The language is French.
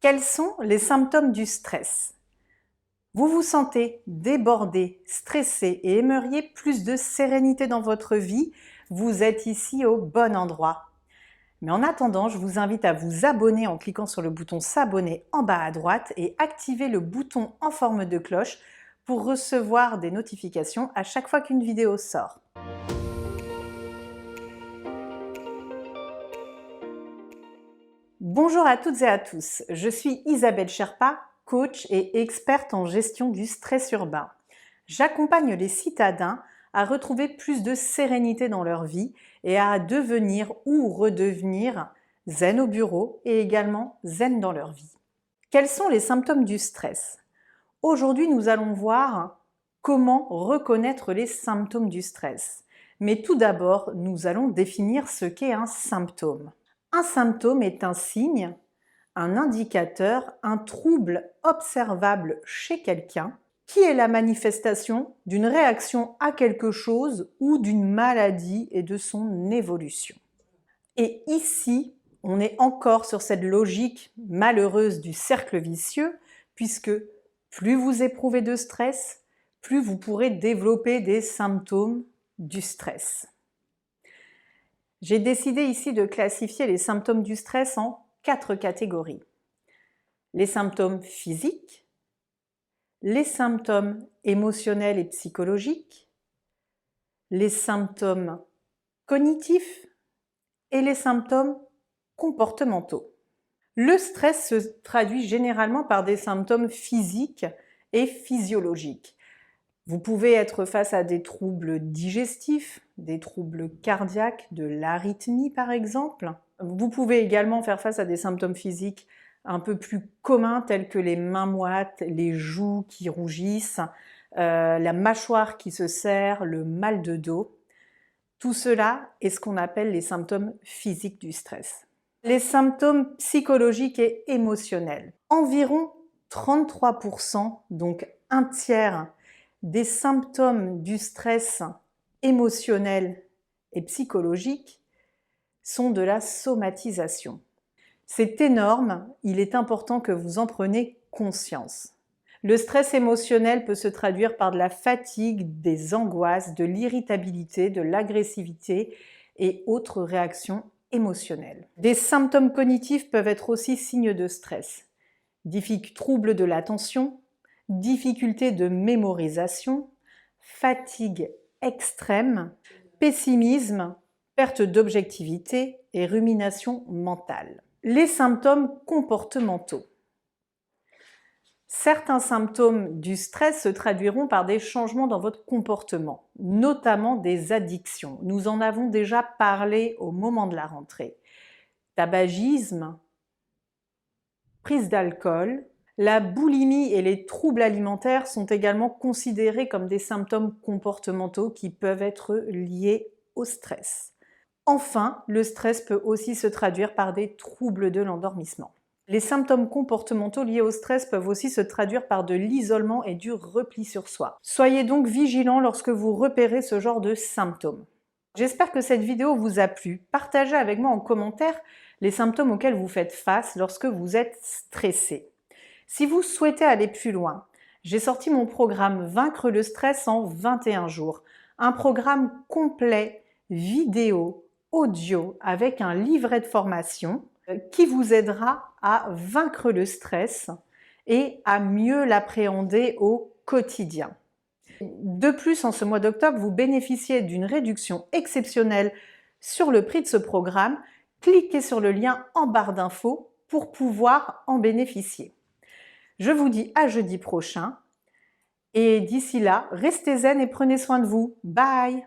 Quels sont les symptômes du stress? Vous vous sentez débordé, stressé et aimeriez plus de sérénité dans votre vie? Vous êtes ici au bon endroit. Mais en attendant, je vous invite à vous abonner en cliquant sur le bouton s'abonner en bas à droite et activer le bouton en forme de cloche pour recevoir des notifications à chaque fois qu'une vidéo sort. Bonjour à toutes et à tous, je suis Isabelle Sherpa, coach et experte en gestion du stress urbain. J'accompagne les citadins à retrouver plus de sérénité dans leur vie et à devenir ou redevenir zen au bureau et également zen dans leur vie. Quels sont les symptômes du stress? Aujourd'hui, nous allons voir comment reconnaître les symptômes du stress. Mais tout d'abord, nous allons définir ce qu'est un symptôme. Un symptôme est un signe, un indicateur, un trouble observable chez quelqu'un qui est la manifestation d'une réaction à quelque chose ou d'une maladie et de son évolution. Et ici, on est encore sur cette logique malheureuse du cercle vicieux, puisque plus vous éprouvez de stress, plus vous pourrez développer des symptômes du stress. J'ai décidé ici de classifier les symptômes du stress en 4 catégories. Les symptômes physiques, les symptômes émotionnels et psychologiques, les symptômes cognitifs et les symptômes comportementaux. Le stress se traduit généralement par des symptômes physiques et physiologiques. Vous pouvez être face à des troubles digestifs, des troubles cardiaques, de l'arythmie par exemple. Vous pouvez également faire face à des symptômes physiques un peu plus communs tels que les mains moites, les joues qui rougissent, la mâchoire qui se serre, le mal de dos. Tout cela est ce qu'on appelle les symptômes physiques du stress. Les symptômes psychologiques et émotionnels. Environ 33%, donc un tiers, des symptômes du stress émotionnel et psychologique sont de la somatisation. C'est énorme, il est important que vous en preniez conscience. Le stress émotionnel peut se traduire par de la fatigue, des angoisses, de l'irritabilité, de l'agressivité et autres réactions émotionnelles. Des symptômes cognitifs peuvent être aussi signes de stress. Troubles de l'attention, difficultés de mémorisation, fatigue extrême, pessimisme, perte d'objectivité et rumination mentale. Les symptômes comportementaux. Certains symptômes du stress se traduiront par des changements dans votre comportement, notamment des addictions. Nous en avons déjà parlé au moment de la rentrée. Tabagisme, prise d'alcool, la boulimie et les troubles alimentaires sont également considérés comme des symptômes comportementaux qui peuvent être liés au stress. Enfin, le stress peut aussi se traduire par des troubles de l'endormissement. Les symptômes comportementaux liés au stress peuvent aussi se traduire par de l'isolement et du repli sur soi. Soyez donc vigilants lorsque vous repérez ce genre de symptômes. J'espère que cette vidéo vous a plu. Partagez avec moi en commentaire les symptômes auxquels vous faites face lorsque vous êtes stressé. Si vous souhaitez aller plus loin, j'ai sorti mon programme Vaincre le stress en 21 jours. Un programme complet, vidéo, audio, avec un livret de formation qui vous aidera à vaincre le stress et à mieux l'appréhender au quotidien. De plus, en ce mois d'octobre, vous bénéficiez d'une réduction exceptionnelle sur le prix de ce programme. Cliquez sur le lien en barre d'infos pour pouvoir en bénéficier. Je vous dis à jeudi prochain et d'ici là, restez zen et prenez soin de vous. Bye!